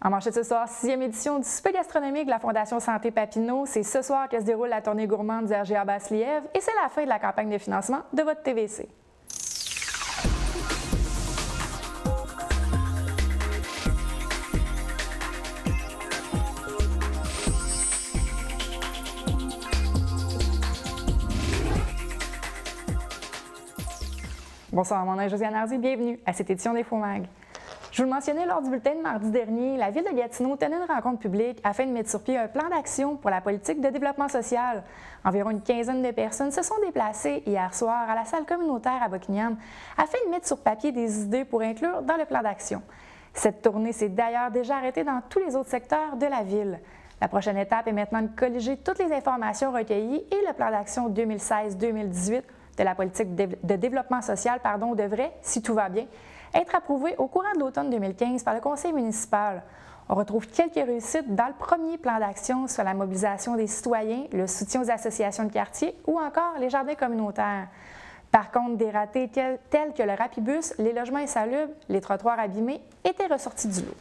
En manchette ce soir, 6e édition du souper gastronomique de la Fondation Santé Papineau. C'est ce soir que se déroule la tournée gourmande du RGA Basse-Lièvre et c'est la fin de la campagne de financement de votre TVC. Bonsoir, mon nom est Josiane Hardy, bienvenue à cette édition des FOMAG. Je vous le mentionnais lors du bulletin de mardi dernier, la Ville de Gatineau tenait une rencontre publique afin de mettre sur pied un plan d'action pour la politique de développement social. Environ une quinzaine de personnes se sont déplacées hier soir à la salle communautaire à Buckingham afin de mettre sur papier des idées pour inclure dans le plan d'action. Cette tournée s'est d'ailleurs déjà arrêtée dans tous les autres secteurs de la Ville. La prochaine étape est maintenant de colliger toutes les informations recueillies et le plan d'action 2016-2018 de la politique de développement social devrait, si tout va bien, être approuvé au courant de l'automne 2015 par le conseil municipal. On retrouve quelques réussites dans le premier plan d'action sur la mobilisation des citoyens, le soutien aux associations de quartier ou encore les jardins communautaires. Par contre, des ratés tels que le rapibus, les logements insalubres, les trottoirs abîmés étaient ressortis du lot.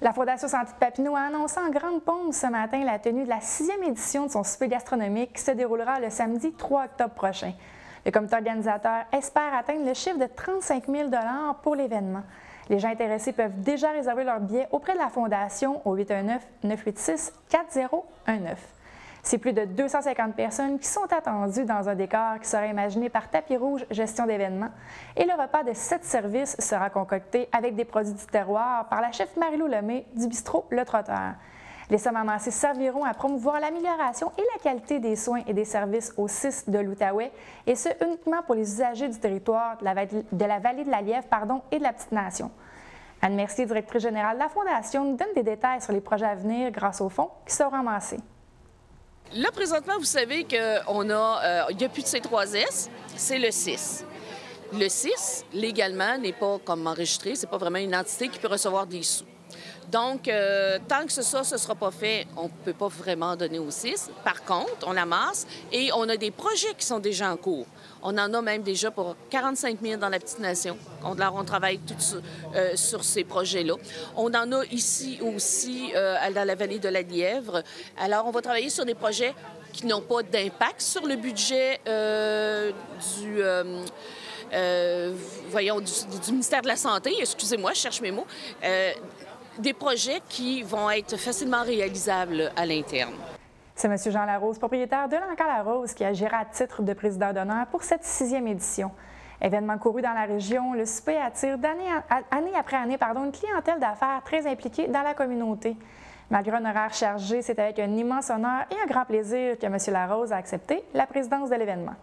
La Fondation Santé de Papineau a annoncé en grande pompe ce matin la tenue de la 6e édition de son souper gastronomique qui se déroulera le samedi 3 octobre prochain. Le comité organisateur espère atteindre le chiffre de 35 000 $ pour l'événement. Les gens intéressés peuvent déjà réserver leur billet auprès de la Fondation au 819-986-4019. C'est plus de 250 personnes qui sont attendues dans un décor qui sera imaginé par Tapis Rouge Gestion d'événements. Et le repas de 7 services sera concocté avec des produits du terroir par la chef Marie-Lou Lemay du bistrot Le Trotteur. Les sommes amassées serviront à promouvoir l'amélioration et la qualité des soins et des services au 6 de l'Outaouais, et ce uniquement pour les usagers du territoire de la vallée de la Lièvre et de la Petite-Nation. Anne Mercier, directrice générale de la Fondation, nous donne des détails sur les projets à venir grâce aux fonds qui seront amassés. Là, présentement, vous savez qu'il n'y a plus de C3S, c'est le 6. Le 6, légalement, n'est pas comme enregistré, c'est pas vraiment une entité qui peut recevoir des sous. Donc, tant que ça ne sera pas fait, on ne peut pas vraiment donner au 6. Par contre, on amasse et on a des projets qui sont déjà en cours. On en a même déjà pour 45 000 dans la Petite-Nation. On travaille tout sur ces projets-là. On en a ici aussi dans la vallée de la Lièvre. Alors, on va travailler sur des projets qui n'ont pas d'impact sur le budget du ministère de la Santé. Excusez-moi, je cherche mes mots. Des projets qui vont être facilement réalisables à l'interne. C'est M. Jean Larose, propriétaire de l'Encas Larose, qui agira à titre de président d'honneur pour cette 6e édition. Événement couru dans la région, le souper attire année après année une clientèle d'affaires très impliquée dans la communauté. Malgré un horaire chargé, c'est avec un immense honneur et un grand plaisir que M. Larose a accepté la présidence de l'événement.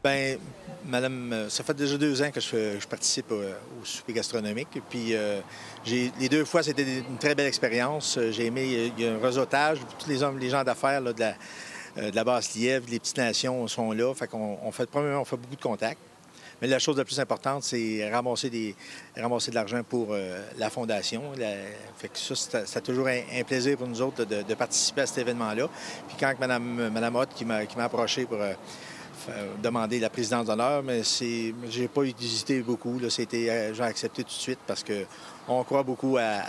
Bien, madame, ça fait déjà 2 ans que je participe au souper gastronomique. Puis, les 2 fois, c'était une très belle expérience. J'ai aimé, il y a un réseautage. Tous les gens d'affaires de la Basse-Lièvre, les Petites-Nations sont là. Fait qu'on fait beaucoup de contacts. Mais la chose la plus importante, c'est ramasser de l'argent pour la Fondation. Fait que ça, c'est toujours un plaisir pour nous autres de participer à cet événement-là. Puis quand Mme Hott qui m'a approché pour demander la présidence d'honneur, mais j'ai pas hésité beaucoup. J'ai accepté tout de suite parce qu'on croit beaucoup à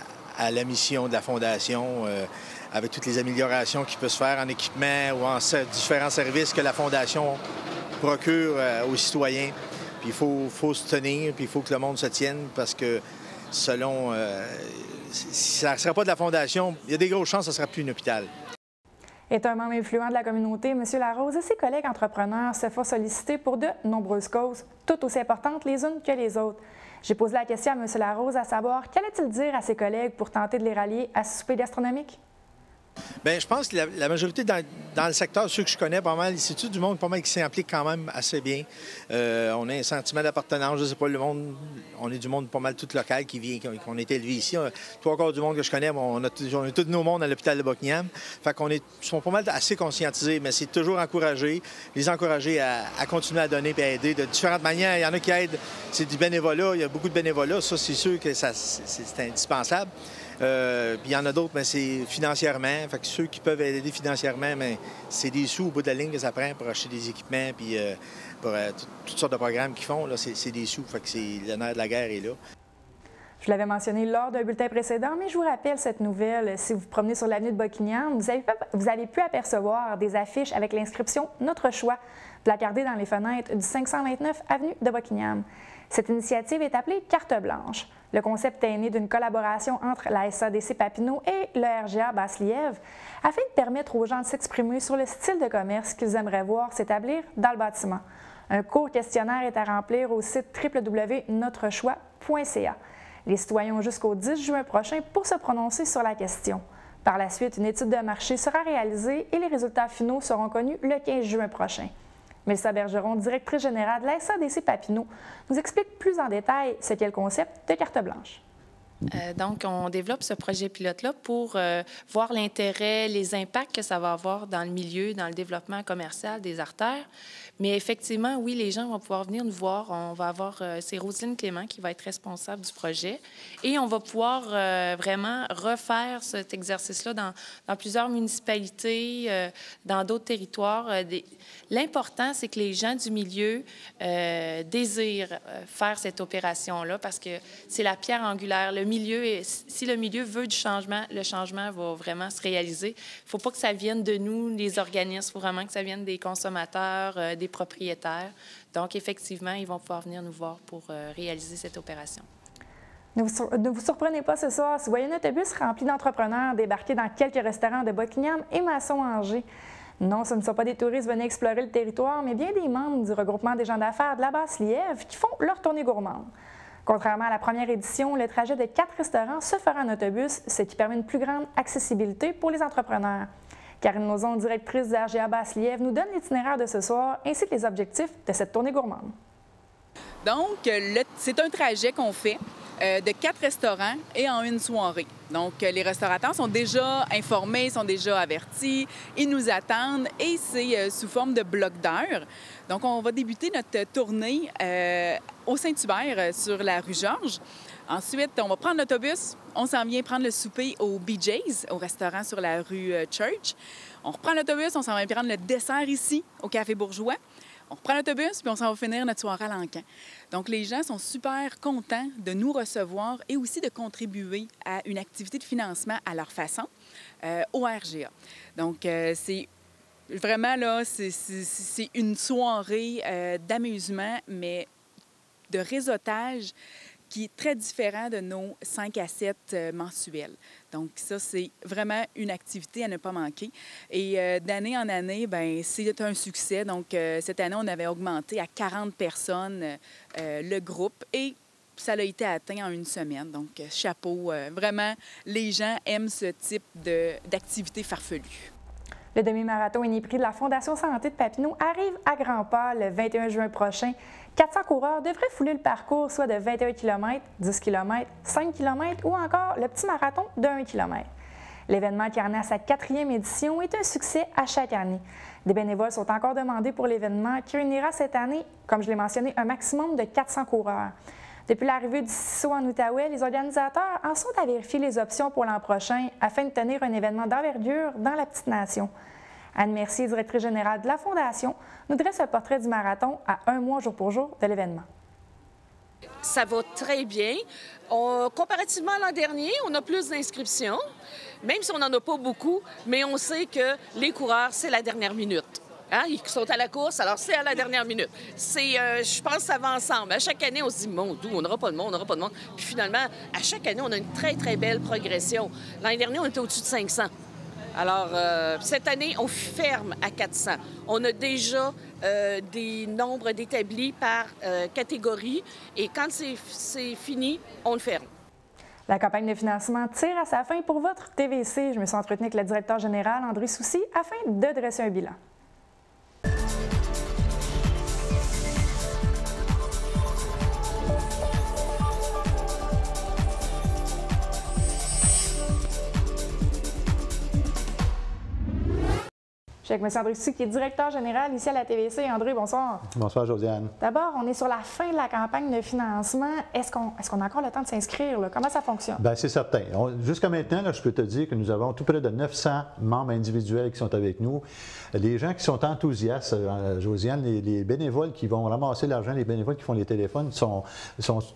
la mission de la Fondation, avec toutes les améliorations qui peuvent se faire en équipement ou en différents services que la Fondation procure aux citoyens. Puis il faut se tenir, puis il faut que le monde se tienne parce que selon... si ça ne serait pas de la Fondation, il y a des grosses chances que ça ne sera plus un hôpital. Est un membre influent de la communauté, M. Larose et ses collègues entrepreneurs se font solliciter pour de nombreuses causes, toutes aussi importantes les unes que les autres. J'ai posé la question à M. Larose à savoir qu'allait-il dire à ses collègues pour tenter de les rallier à ce souper gastronomique? Bien, je pense que la majorité dans le secteur, ceux que je connais pas mal, c'est tout du monde pas mal qui s'implique quand même assez bien. On a un sentiment d'appartenance, je sais pas, le monde, on est du monde pas mal tout local qui vient, qu'on est élevé ici. 3/4 du monde que je connais, on a tous nos mondes à l'hôpital de Buckingham. Fait qu'on sont pas mal assez conscientisés, mais c'est toujours les encourager à continuer à donner et à aider de différentes manières. Il y en a qui aident, c'est du bénévolat, il y a beaucoup de bénévolat, ça c'est sûr que c'est indispensable. Puis il y en a d'autres, mais c'est financièrement. Fait que ceux qui peuvent aider financièrement, mais c'est des sous au bout de la ligne que ça prend pour acheter des équipements, puis pour toutes sortes de programmes qu'ils font. Là, c'est des sous. Fait que le nerf de la guerre est là. Je l'avais mentionné lors d'un bulletin précédent, mais je vous rappelle cette nouvelle. Si vous vous promenez sur l'avenue de Buckingham, vous avez pu apercevoir des affiches avec l'inscription « Notre choix » placardées dans les fenêtres du 529 avenue de Buckingham. Cette initiative est appelée « Carte blanche ». Le concept est né d'une collaboration entre la SADC Papineau et le RGA Basse-Lièvre afin de permettre aux gens de s'exprimer sur le style de commerce qu'ils aimeraient voir s'établir dans le bâtiment. Un court questionnaire est à remplir au site www.notrechoix.ca. Les citoyens ont jusqu'au 10 juin prochain pour se prononcer sur la question. Par la suite, une étude de marché sera réalisée et les résultats finaux seront connus le 15 juin prochain. Mélissa Bergeron, directrice générale de la SADC Papineau, nous explique plus en détail ce qu'est le concept de carte blanche. Donc, on développe ce projet pilote-là pour voir l'intérêt, les impacts que ça va avoir dans le milieu, dans le développement commercial des artères. Mais effectivement, oui, les gens vont pouvoir venir nous voir. On va avoir, c'est Roselyne Clément qui va être responsable du projet. Et on va pouvoir vraiment refaire cet exercice-là dans plusieurs municipalités, dans d'autres territoires. L'important, c'est que les gens du milieu désirent faire cette opération-là parce que c'est la pierre angulaire. Si le milieu veut du changement, le changement va vraiment se réaliser. Il ne faut pas que ça vienne de nous, les organismes. Il faut vraiment que ça vienne des consommateurs, des propriétaires. Donc, effectivement, ils vont pouvoir venir nous voir pour réaliser cette opération. Ne vous surprenez pas ce soir si vous voyez un autobus rempli d'entrepreneurs débarquer dans quelques restaurants de Buckingham et Masson-Angers. Non, ce ne sont pas des touristes venus explorer le territoire, mais bien des membres du regroupement des gens d'affaires de la Basse-Lièvre qui font leur tournée gourmande. Contrairement à la première édition, le trajet de 4 restaurants se fera en autobus, ce qui permet une plus grande accessibilité pour les entrepreneurs. Karine Lauzon, directrice de RGA Basse-Lièvre, nous donne l'itinéraire de ce soir ainsi que les objectifs de cette tournée gourmande. Donc, c'est un trajet qu'on fait de 4 restaurants et en une soirée. Donc, les restaurateurs sont déjà informés, sont déjà avertis, ils nous attendent et c'est sous forme de bloc d'heures. Donc, on va débuter notre tournée au Saint-Hubert sur la rue Georges. Ensuite, on va prendre l'autobus, on s'en vient prendre le souper au BJ's, au restaurant sur la rue Church. On reprend l'autobus, on s'en va prendre le dessert ici, au Café Bourgeois. On reprend l'autobus, puis on s'en va finir notre soirée à l'Encan. Donc, les gens sont super contents de nous recevoir et aussi de contribuer à une activité de financement à leur façon au RGA. Donc, c'est vraiment, là, c'est une soirée d'amusement, mais de réseautage qui est très différent de nos 5 à 7 mensuels. Donc ça, c'est vraiment une activité à ne pas manquer. Et d'année en année, bien, c'est un succès. Donc cette année, on avait augmenté à 40 personnes le groupe et ça a été atteint en une semaine. Donc chapeau, vraiment, les gens aiment ce type d'activité farfelue. Le demi-marathon Uniprix de la Fondation Santé de Papineau arrive à grands pas le 21 juin prochain. 400 coureurs devraient fouler le parcours, soit de 21 km, 10 km, 5 km ou encore le petit marathon de 1 km. L'événement qui en est à sa 4e édition est un succès à chaque année. Des bénévoles sont encore demandés pour l'événement qui réunira cette année, comme je l'ai mentionné, un maximum de 400 coureurs. Depuis l'arrivée du CISO en Outaouais, les organisateurs en sont à vérifier les options pour l'an prochain afin de tenir un événement d'envergure dans la petite nation. Anne Mercier, directrice générale de la Fondation, nous dresse un portrait du marathon à 1 mois jour pour jour de l'événement. Ça va très bien. Comparativement à l'an dernier, on a plus d'inscriptions, même si on n'en a pas beaucoup, mais on sait que les coureurs, c'est la dernière minute. Hein? Ils sont à la course, alors c'est à la dernière minute. Je pense que ça va ensemble. À chaque année, on se dit, mon Dieu, on n'aura pas de monde, on n'aura pas de monde. Puis finalement, à chaque année, on a une très, très belle progression. L'année dernière, on était au-dessus de 500. Alors, cette année, on ferme à 400. On a déjà des nombres d'établis par catégorie et quand c'est fini, on le ferme. La campagne de financement tire à sa fin pour votre TVC. Je me suis entretenue avec le directeur général, André Soucy, afin de dresser un bilan. Je Je suis avec M. André Soucy, qui est directeur général ici à la TVC. André, bonsoir. Bonsoir, Josiane. D'abord, on est sur la fin de la campagne de financement. Est-ce qu'on a encore le temps de s'inscrire? Comment ça fonctionne? Bien, c'est certain. Jusqu'à maintenant, là, je peux te dire que nous avons tout près de 900 membres individuels qui sont avec nous. Les gens qui sont enthousiastes, Josiane, les bénévoles qui vont ramasser l'argent, les bénévoles qui font les téléphones, sont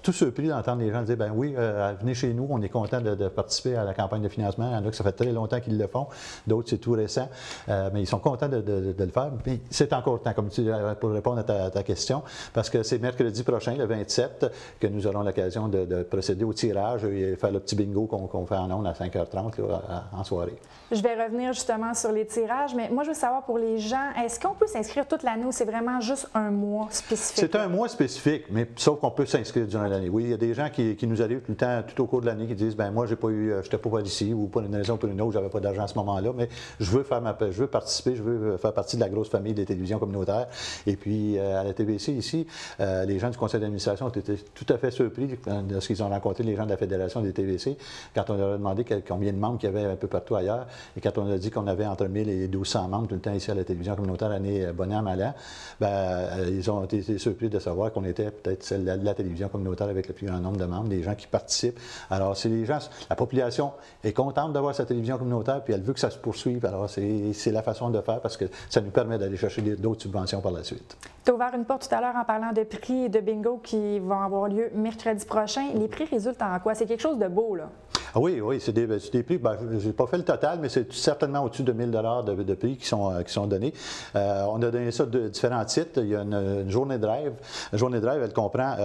tous surpris d'entendre les gens dire, ben oui, venez chez nous, on est content de participer à la campagne de financement. Il y en a que ça fait très longtemps qu'ils le font, d'autres c'est tout récent, mais ils sont contents de le faire. Puis c'est encore temps, comme tu dis, pour répondre à ta question, parce que c'est mercredi prochain, le 27, que nous aurons l'occasion de procéder au tirage et faire le petit bingo qu'on fait en ondes à 5h30 là, en soirée. Je vais revenir justement sur les tirages, mais moi, je veux savoir pour les gens, est-ce qu'on peut s'inscrire toute l'année ou c'est vraiment juste un mois spécifique? C'est un mois spécifique, mais sauf qu'on peut s'inscrire durant l'année. Oui, il y a des gens qui nous arrivent tout le temps, tout au cours de l'année, qui disent, ben moi, je n'étais pas ici ou pour une raison ou pour une autre, j'avais pas d'argent à ce moment-là, mais je veux participer, je veux faire partie de la grosse famille des télévisions communautaires. Et puis, à la TVC ici, les gens du conseil d'administration ont été tout à fait surpris lorsqu'ils ont rencontré les gens de la Fédération des TVC, quand on leur a demandé combien de membres qu'il y avait un peu partout ailleurs. Et quand on a dit qu'on avait entre 1000 et 1200 membres tout le temps ici à la télévision communautaire, année bon an, mal an, ils ont été surpris de savoir qu'on était peut-être celle de la télévision communautaire avec le plus grand nombre de membres, des gens qui participent. Alors, c'est les gens, la population est contente d'avoir sa télévision communautaire, puis elle veut que ça se poursuive. Alors, c'est la façon de faire parce que ça nous permet d'aller chercher d'autres subventions par la suite. Tu as ouvert une porte tout à l'heure en parlant de prix et de bingo qui vont avoir lieu mercredi prochain. Les prix résultent en quoi? C'est quelque chose de beau, là. Ah oui, c'est des prix. Je n'ai pas fait le total, mais c'est certainement au-dessus de 1000 $ de prix qui sont donnés. On a donné ça de différents titres. Il y a une journée de rêve. La journée de rêve, elle comprend,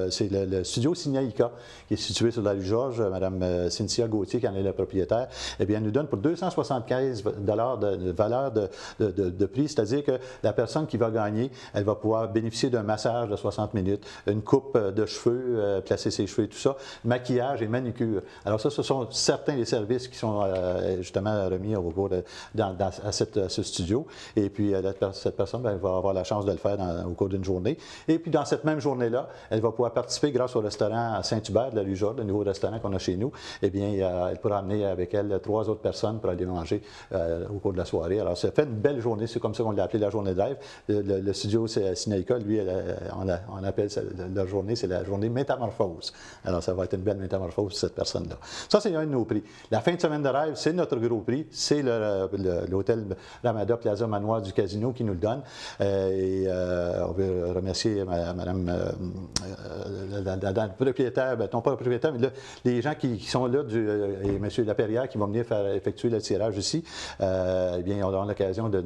c'est le studio Signaïka, qui est situé sur la rue Georges. Mme Cynthia Gauthier, qui en est la propriétaire, eh bien, elle nous donne pour 275 $ de valeur de prix, c'est-à-dire que la personne qui va gagner, elle va pouvoir bénéficier d'un massage de 60 minutes, une coupe de cheveux, placer ses cheveux et tout ça, maquillage et manucure. Alors ça, ce sont certains des services qui sont justement remis au cours à ce studio. Et puis, cette personne va avoir la chance de le faire au cours d'une journée. Et puis, dans cette même journée-là, elle va pouvoir participer grâce au restaurant à Saint-Hubert de la rue Georges, le nouveau restaurant qu'on a chez nous. Eh bien, elle pourra amener avec elle 3 autres personnes pour aller manger au cours de la soirée. Alors, ça fait une belle journée. C'est comme ça qu'on l'a appelé la journée de rêve. Le studio Signaïka, lui, on appelle leur journée, c'est la journée métamorphose. Alors, ça va être une belle métamorphose pour cette personne-là. Ça, c'est un de nos prix. La fin de semaine de rêve, c'est notre gros prix. C'est l'hôtel Ramada Plaza Manoir du Casino qui nous le donne. On veut remercier Mme la propriétaire, non pas la propriétaire, mais là, les gens qui sont là, et M. Lapierre qui vont venir effectuer le tirage ici. Eh bien, on aura l'occasion de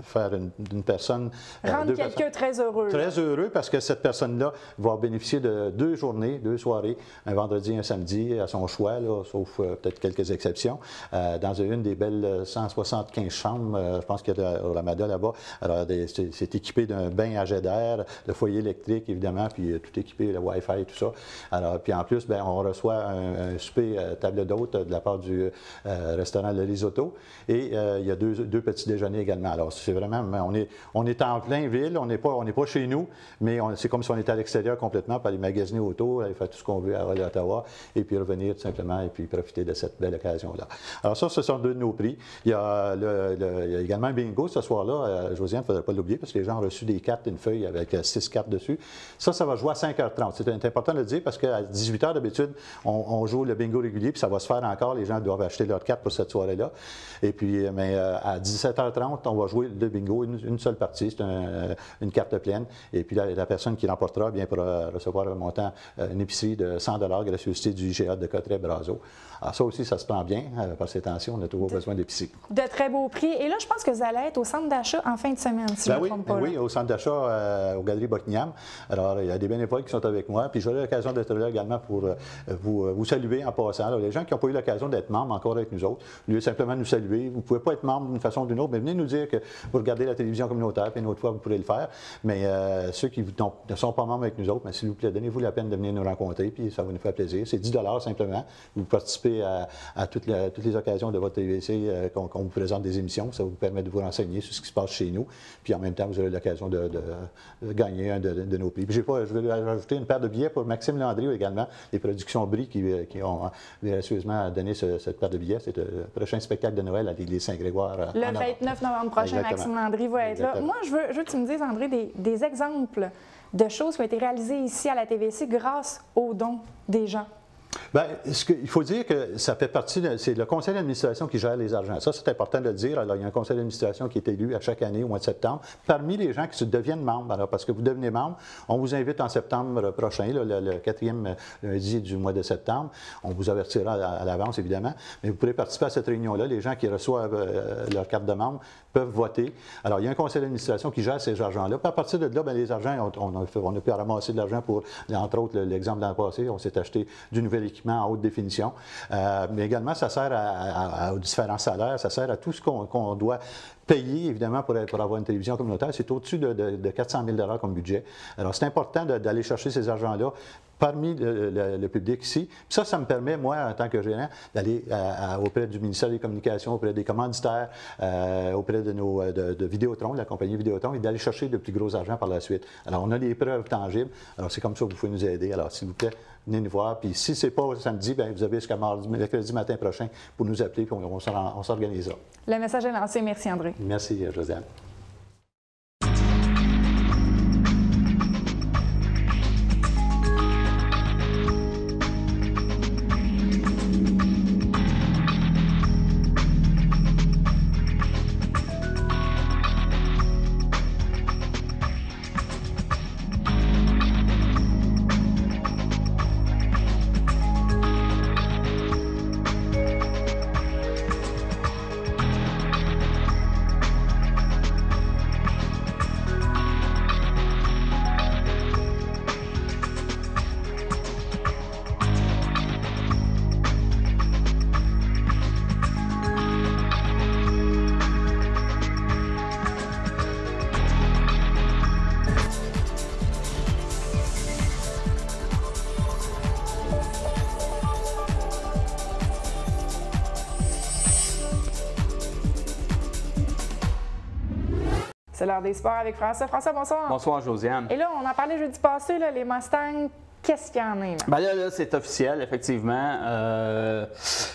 faire une personne... Rendre quelqu'un très heureux. Très heureux parce que cette personne-là va bénéficier de 2 journées, 2 soirées, un vendredi et un samedi, à son choix, là, sauf peut-être quelques exceptions, dans une des belles 175 chambres, je pense qu'il y a au Ramada là-bas. Alors, c'est équipé d'un bain à jet d'air, de foyer électrique, évidemment, puis tout équipé, le Wi-Fi et tout ça. Alors, puis en plus, bien, on reçoit un souper table d'hôte de la part du restaurant Le Risotto. Et il y a deux petits déjeuners également. Alors, c'est vraiment, on est en plein ville, on n'est pas chez nous, mais c'est comme si on était à l'extérieur complètement, pour aller magasiner autour, aller faire tout ce qu'on veut à Ottawa, et puis revenir tout simplement, et puis profiter de cette belle occasion-là. Alors ça, ce sont 2 de nos prix. Il y a également un bingo ce soir-là. Josiane, il ne faudrait pas l'oublier, parce que les gens ont reçu des cartes, une feuille avec 6 cartes dessus. Ça va jouer à 5h30. C'est important de le dire, parce qu'à 18h d'habitude, on joue le bingo régulier, puis ça va se faire encore. Les gens doivent acheter leurs cartes pour cette soirée-là. Et puis, mais à 17h30, on va jouer le bingo, une seule partie. C'est une carte pleine. Et puis, la personne qui remportera bien pourra recevoir un montant, une épicerie de 100 $ gracieuseté du IGA de Cotteret-Brazeau. Alors ça aussi, ça se prend bien, par ces tensions, on a toujours besoin d'épicerie. De très beaux prix. Et là, je pense que vous allez être au centre d'achat en fin de semaine, si je ne me trompe pas. Oui, au centre d'achat, aux Galeries Buckingham. Alors, il y a des bénévoles qui sont avec moi, puis j'aurai l'occasion d'être là également pour vous saluer en passant. Alors, les gens qui n'ont pas eu l'occasion d'être membres encore avec nous autres, au lieu de simplement nous saluer, vous ne pouvez pas être membre d'une façon ou d'une autre, mais venez nous dire que vous regardez la télévision communautaire, puis une autre fois, vous pourrez le faire. Mais ceux qui ne sont pas membres avec nous autres, s'il vous plaît, donnez-vous la peine de venir nous rencontrer, puis ça va nous faire plaisir. C'est 10 $ simplement. simplement. Vous participez à toutes les occasions de votre TVC qu'on vous présente des émissions. Ça vous permet de vous renseigner sur ce qui se passe chez nous. Puis en même temps, vous aurez l'occasion de gagner un de nos prix. Puis je vais rajouter une paire de billets pour Maxime Landry également, les productions Brie qui ont gracieusement donné cette paire de billets. C'est le prochain spectacle de Noël à l'Église Saint-Grégoire. Le 29 novembre prochain, Exactement. Maxime Landry va être là. Moi, je veux que tu me dises, André, des exemples de choses qui ont été réalisées ici à la TVC grâce aux dons des gens. Bien, il faut dire que ça fait partie, c'est le conseil d'administration qui gère les argents. Ça, c'est important de le dire. Alors, il y a un conseil d'administration qui est élu à chaque année au mois de septembre. Parmi les gens qui se deviennent membres, alors parce que vous devenez membre, on vous invite en septembre prochain, là, le 4e lundi du mois de septembre. On vous avertira à l'avance, évidemment, mais vous pourrez participer à cette réunion-là. Les gens qui reçoivent leur carte de membre peuvent voter. Alors, il y a un conseil d'administration qui gère ces argents-là. Puis à partir de là, bien, les argents, on a pu ramasser de l'argent pour, entre autres, l'exemple de l'an passé, on s'est acheté du nouvel équipement en haute définition. Mais également, ça sert aux différents salaires, ça sert à tout ce qu'on doit payer, évidemment, pour avoir une télévision communautaire. C'est au-dessus de 400 000 $ comme budget. Alors, c'est important d'aller chercher ces argents-là parmi le public ici. Puis ça me permet, moi, en tant que gérant, d'aller auprès du ministère des Communications, auprès des commanditaires, auprès de Vidéotron, de la compagnie Vidéotron, et d'aller chercher de plus gros argent par la suite. Alors, on a des preuves tangibles. Alors, c'est comme ça que vous pouvez nous aider. Alors, s'il vous plaît, venez nous voir. Puis si ce n'est pas samedi, bien, vous avez jusqu'à mercredi matin prochain pour nous appeler, puis on s'organisera. Le message est lancé. Merci, André. Merci, Josiane. C'est l'heure des sports avec François. François, bonsoir. Bonsoir, Josiane. Et là, on en parlait jeudi passé, là, les Mustangs. Qu'est-ce qu'il y en a? Bien là, c'est officiel, effectivement.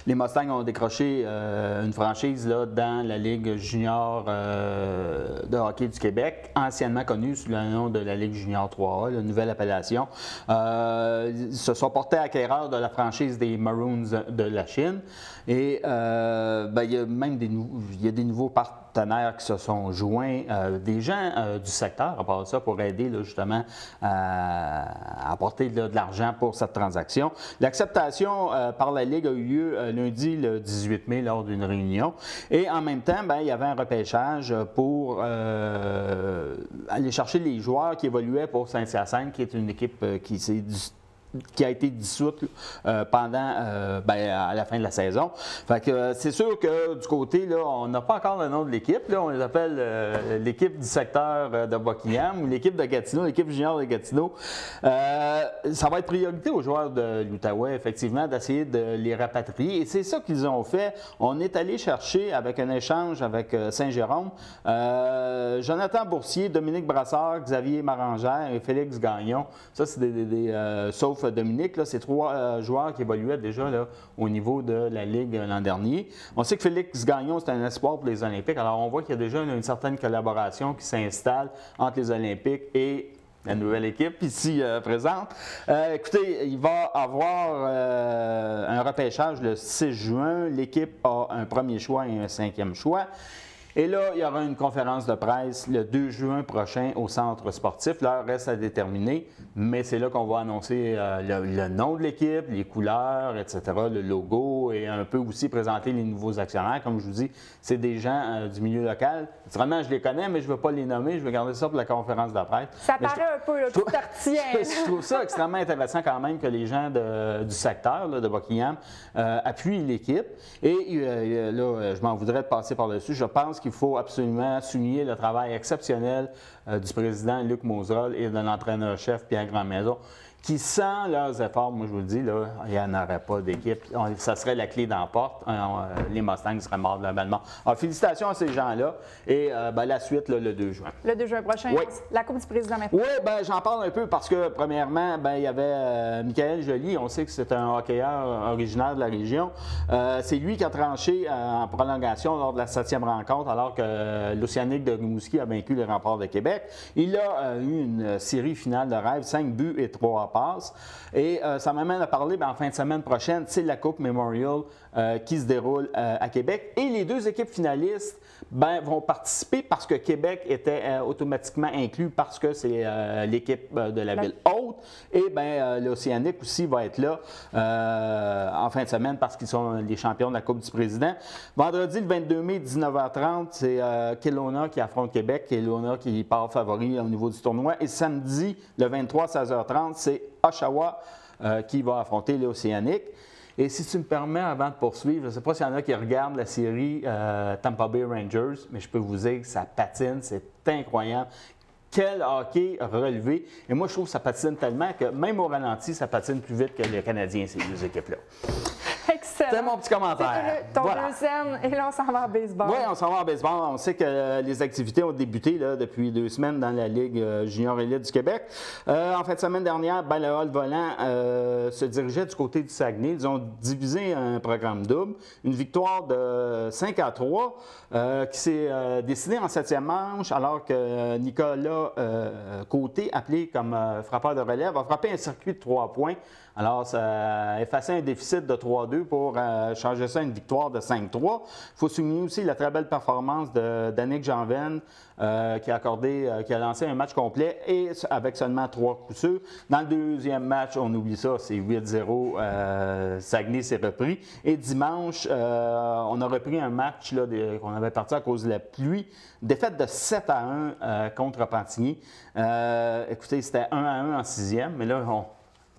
Les Mustangs ont décroché une franchise là, dans la Ligue junior de hockey du Québec, anciennement connue sous le nom de la Ligue junior 3A, la nouvelle appellation. Ils se sont portés acquéreurs de la franchise des Maroons de la Chine. Et il y a même des nouveaux partenaires qui se sont joints, des gens du secteur, à part ça, pour aider là, justement à apporter de l'argent pour cette transaction. L'acceptation par la Ligue a eu lieu lundi le 18 mai lors d'une réunion. Et en même temps, il y avait un repêchage pour aller chercher les joueurs qui évoluaient pour Saint-Hyacinthe, qui est une équipe qui a été dissoute pendant à la fin de la saison. Fait que c'est sûr que du côté, là, on n'a pas encore le nom de l'équipe. On les appelle l'équipe du secteur de Buckingham ou l'équipe de Gatineau, l'équipe junior de Gatineau. Ça va être priorité aux joueurs de l'Outaouais, effectivement, d'essayer de les rapatrier. Et c'est ça qu'ils ont fait. On est allé chercher, avec un échange avec Saint-Jérôme, Jonathan Boursier, Dominique Brassard, Xavier Marangère et Félix Gagnon. Ça, c'est sauf Dominique, c'est 3 joueurs qui évoluaient déjà là, au niveau de la Ligue l'an dernier. On sait que Félix Gagnon, c'est un espoir pour les Olympiques. Alors, on voit qu'il y a déjà une certaine collaboration qui s'installe entre les Olympiques et la nouvelle équipe ici présente. Écoutez, il va y avoir un repêchage le 6 juin. L'équipe a un premier choix et un 5e choix. Et là, il y aura une conférence de presse le 2 juin prochain au centre sportif. L'heure reste à déterminer, mais c'est là qu'on va annoncer le nom de l'équipe, les couleurs, etc., le logo et un peu aussi présenter les nouveaux actionnaires. Comme je vous dis, c'est des gens du milieu local. Naturellement, je les connais, mais je ne veux pas les nommer. Je vais garder ça pour la conférence de presse. Ça paraît un peu, là, tout artien. Je trouve ça extrêmement intéressant quand même que les gens du secteur là, de Buckingham appuient l'équipe. Et là, je m'en voudrais de passer par-dessus. Je pense qu'il faut absolument souligner le travail exceptionnel du président Luc Mauserol et de l'entraîneur-chef Pierre Grandmaison, qui, sans leurs efforts, moi je vous le dis, là, il n'y en aurait pas d'équipe. Ça serait la clé dans la porte. Les Mustangs seraient morts globalement. Alors, félicitations à ces gens-là. Et la suite, là, le 2 juin. Le 2 juin prochain, oui. La Coupe du Président maintenant. Oui, j'en parle un peu parce que, premièrement, il y avait Michael Joly. On sait que c'est un hockeyeur originaire de la région. C'est lui qui a tranché en prolongation lors de la 7e rencontre, alors que l'Océanique de Rimouski a vaincu les Remparts de Québec. Il a eu une série finale de rêve, 5 buts et 3 passes. Et ça m'amène à parler, en fin de semaine prochaine, c'est la Coupe Memorial qui se déroule à Québec. Et les 2 équipes finalistes vont participer parce que Québec était automatiquement inclus parce que c'est l'équipe de la ville haute. Et l'Océanique aussi va être là en fin de semaine parce qu'ils sont les champions de la Coupe du Président. Vendredi, le 22 mai, 19h30, c'est Kelowna qui affronte Québec. Kelowna qui part favori au niveau du tournoi. Et samedi, le 23, 16h30, c'est Oshawa qui va affronter l'Océanique. Et si tu me permets, avant de poursuivre, je ne sais pas s'il y en a qui regardent la série Tampa Bay Rangers, mais je peux vous dire que ça patine, c'est incroyable. Quel hockey relevé. Et moi, je trouve que ça patine tellement que même au ralenti, ça patine plus vite que les Canadiens, ces 2 équipes-là. Excellent. C'est mon petit commentaire. Ton deuxième, et là, on s'en va en baseball. Oui, on s'en va en baseball. On sait que les activités ont débuté là, depuis 2 semaines dans la Ligue junior élite du Québec. En fin de semaine dernière, le Hall volant se dirigeait du côté du Saguenay. Ils ont divisé un programme double. Une victoire de 5-3 qui s'est décidée en 7e manche, alors que Nicolas Côté, appelé comme frappeur de relève, a frappé un circuit de 3 points. Alors, ça a effacé un déficit de 3-2 pour changer ça à une victoire de 5-3. Il faut souligner aussi la très belle performance de Danick Janven, qui a lancé un match complet et avec seulement 3 coups sûrs. Dans le deuxième match, on oublie ça, c'est 8-0. Saguenay s'est repris. Et dimanche, on a repris un match qu'on avait parti à cause de la pluie. Défaite de 7-1 contre Pantigny. Écoutez, c'était 1-1 en 6e, mais là,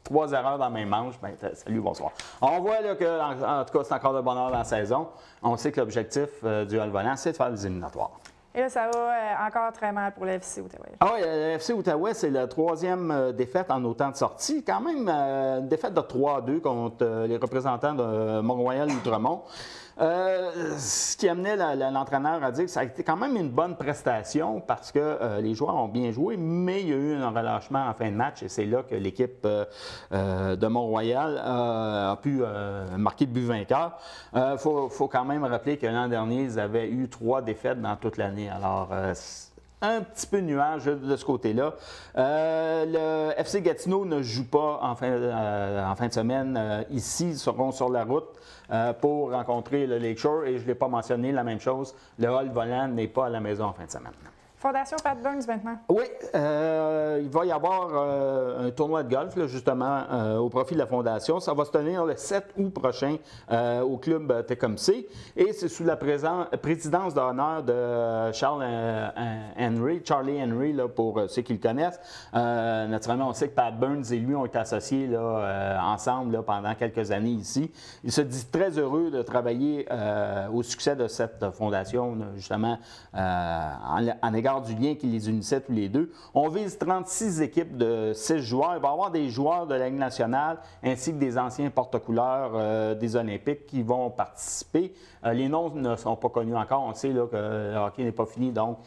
3 erreurs dans la même manche, salut, bonsoir. On voit là, que, en tout cas, c'est encore de bonheur dans la saison. On sait que l'objectif du Hall volant, c'est de faire les éliminatoires. Et là, ça va encore très mal pour le FC Outaouais. Ah oui, le FC Outaouais, c'est la 3e défaite en autant de sorties. Quand même, une défaite de 3-2 contre les représentants de Mont-Royal-Outremont. Ce qui amenait l'entraîneur à dire que ça a été quand même une bonne prestation parce que les joueurs ont bien joué, mais il y a eu un relâchement en fin de match et c'est là que l'équipe de Mont-Royal a pu marquer le but vainqueur. Faut quand même rappeler que l'an dernier, ils avaient eu 3 défaites dans toute l'année. Alors, un petit peu de nuage de ce côté-là. Le FC Gatineau ne joue pas en fin de semaine ici. Ils seront sur la route pour rencontrer le Lakeshore. Et je ne l'ai pas mentionné, la même chose. Le Hall volant n'est pas à la maison en fin de semaine. Fondation Pat Burns maintenant. Oui, il va y avoir un tournoi de golf, là, justement, au profit de la Fondation. Ça va se tenir le 7 août prochain au club Tecumseh. Et c'est sous la présidence d'honneur de Charlie Henry, là, pour ceux qui le connaissent. Naturellement, on sait que Pat Burns et lui ont été associés là, ensemble là, pendant quelques années ici. Il se dit très heureux de travailler au succès de cette fondation, là, justement, en égard du lien qui les unissait tous les deux. On vise 36 équipes de 6 joueurs. Il va y avoir des joueurs de la Ligue nationale ainsi que des anciens porte-couleurs des Olympiques qui vont participer. Les noms ne sont pas connus encore. On sait là, que le hockey n'est pas fini, donc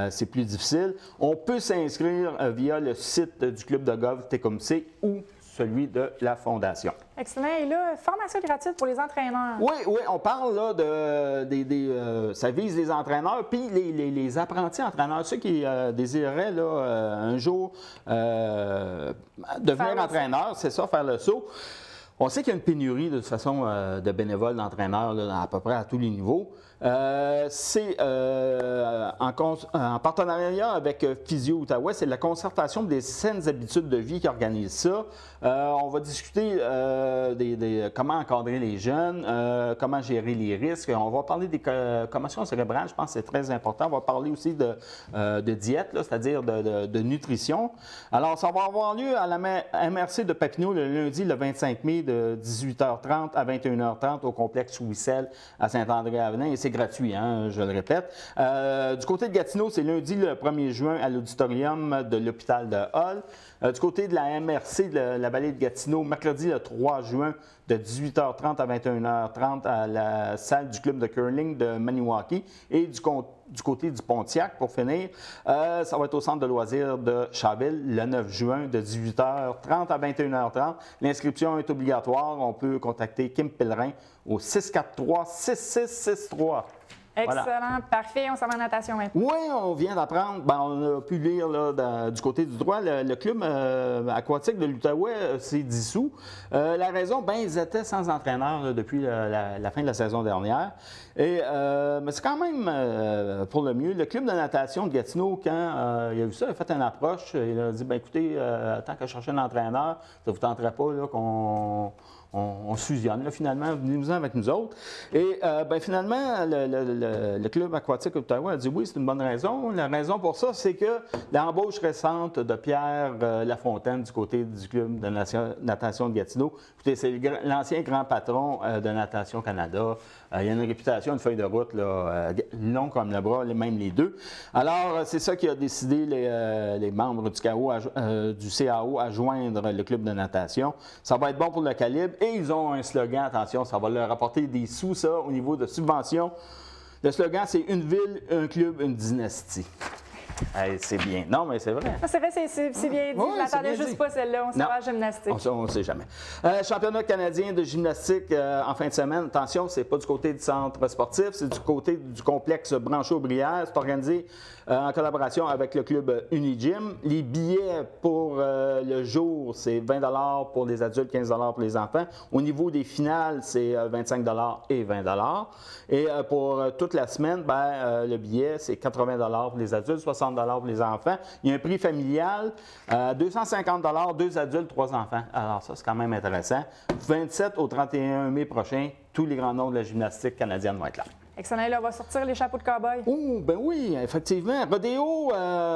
c'est plus difficile. On peut s'inscrire via le site du club de golf Tecumseh ou celui de la Fondation. Excellent. Et là, formation gratuite pour les entraîneurs. Oui, on parle là ça vise les entraîneurs, puis les apprentis entraîneurs, ceux qui désireraient là, un jour devenir entraîneur, c'est ça, faire le saut. On sait qu'il y a une pénurie de toute façon de bénévoles d'entraîneurs là, à peu près à tous les niveaux. C'est en partenariat avec Physio Outaouais, c'est la concertation des saines habitudes de vie qui organise ça. On va discuter comment encadrer les jeunes, comment gérer les risques. On va parler des commotions cérébrales, je pense que c'est très important. On va parler aussi de diète, c'est-à-dire de nutrition. Alors, ça va avoir lieu à la MRC de Papineau le lundi, le 25 mai de 18h30 à 21h30 au complexe Wissel à Saint-André-Avenin et c'est gratuit, hein, je le répète. Du côté de Gatineau, c'est lundi le 1er juin à l'auditorium de l'hôpital de Hull. Du côté de la MRC de la vallée de Gatineau, mercredi le 3 juin de 18h30 à 21h30 à la salle du club de curling de Maniwaki. Et du côté du Pontiac, pour finir, ça va être au centre de loisirs de Chaville le 9 juin de 18h30 à 21h30. L'inscription est obligatoire. On peut contacter Kim Pellerin au 643-6663. Excellent, voilà. Parfait. On s'en va en natation maintenant. Oui, on vient d'apprendre, on a pu lire là, du côté du droit, le club aquatique de l'Outaouais s'est dissous. La raison, ils étaient sans entraîneur là, depuis la fin de la saison dernière. Mais c'est quand même pour le mieux. Le club de natation de Gatineau, quand il a vu ça, il a fait une approche. Il a dit, écoutez, tant que je cherche un entraîneur, ça ne vous tenterait pas là, qu'on fusionne, là, finalement, venez-vous-en avec nous autres. Et finalement, le club aquatique d'Ottawa a dit oui, c'est une bonne raison. La raison pour ça, c'est que l'embauche récente de Pierre Lafontaine du côté du club de natation de Gatineau, écoutez, c'est l'ancien grand patron de Natation Canada. Il y a une réputation, une feuille de route là, long comme le bras, même les deux. Alors, c'est ça qui a décidé les membres du CAO à joindre le club de natation. Ça va être bon pour le calibre. Et ils ont un slogan, attention, ça va leur apporter des sous, ça, au niveau de subvention. Le slogan, c'est « Une ville, un club, une dynastie ». Hey, c'est bien. Non, mais c'est vrai. C'est vrai, c'est bien dit. Je l'attendais juste pas, celle-là. On s'en va à la gymnastique. On ne sait jamais. Championnat canadien de gymnastique en fin de semaine. Attention, c'est pas du côté du centre sportif, c'est du côté du complexe Branchot-Brière. C'est organisé en collaboration avec le club Unigym. Les billets pour le jour, c'est 20 $ pour les adultes, 15 $ pour les enfants. Au niveau des finales, c'est 25 $ et 20 $. Et pour toute la semaine, le billet, c'est 80 $ pour les adultes, 60 $ pour les enfants. Il y a un prix familial, 250 $, 2 adultes, 3 enfants. Alors ça, c'est quand même intéressant. 27 au 31 mai prochain, tous les grands noms de la gymnastique canadienne vont être là. Excellent. Là, on va sortir les chapeaux de cow-boy. Oh, ben oui, effectivement. Rodéo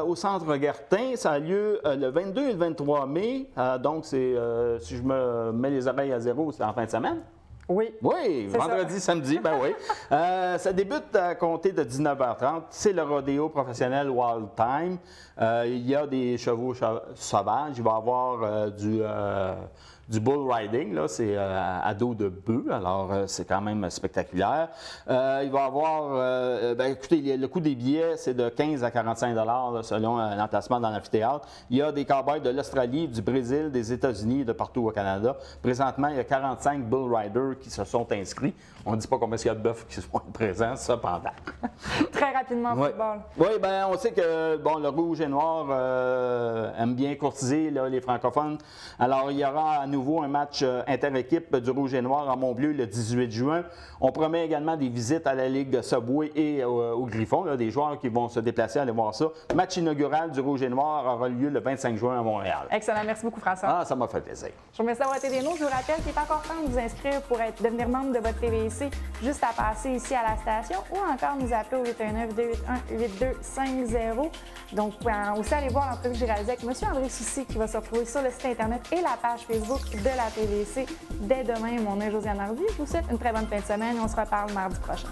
au Centre Gartin, ça a lieu le 22 et le 23 mai. Donc, c'est si je me mets les oreilles à zéro, c'est en fin de semaine. Oui. Oui, vendredi, samedi, oui. Ça débute à compter de 19h30. C'est le rodéo professionnel Wild Time. Il y a des chevaux sauvages. Il va y avoir du bull riding, là, c'est à dos de bœuf, alors c'est quand même spectaculaire. Il va y avoir, écoutez, le coût des billets, c'est de 15 à 45 $ là, selon l'emplacement dans l'amphithéâtre. Il y a des cowboys de l'Australie, du Brésil, des États-Unis et de partout au Canada. Présentement, il y a 45 bull riders qui se sont inscrits. On ne dit pas combien il y a de bœufs qui sont présents, cependant. Très rapidement, football. Oui, on sait que le rouge et noir aime bien courtiser là, les francophones. Alors, il y aura à nouveau un match inter-équipe du rouge et noir à Montbleu le 18 juin. On promet également des visites à la Ligue de Subway et au Griffon, là, des joueurs qui vont se déplacer, aller voir ça. Match inaugural du rouge et noir aura lieu le 25 juin à Montréal. Excellent. Merci beaucoup, François. Ça m'a fait plaisir. Je vous remercie d'avoir été des nôtres. Je vous rappelle qu'il est encore temps de vous inscrire pour devenir membre de votre TVC, juste à passer ici à la station ou encore nous appeler au 819-281-8250. Donc, vous pouvez aussi aller voir l'entrevue que j'ai réalisée avec M. André Soucy qui va se retrouver sur le site Internet et la page Facebook de la TVC dès demain. Mon nom est Josiane Hardy. Je vous souhaite une très bonne fin de semaine et on se reparle mardi prochain.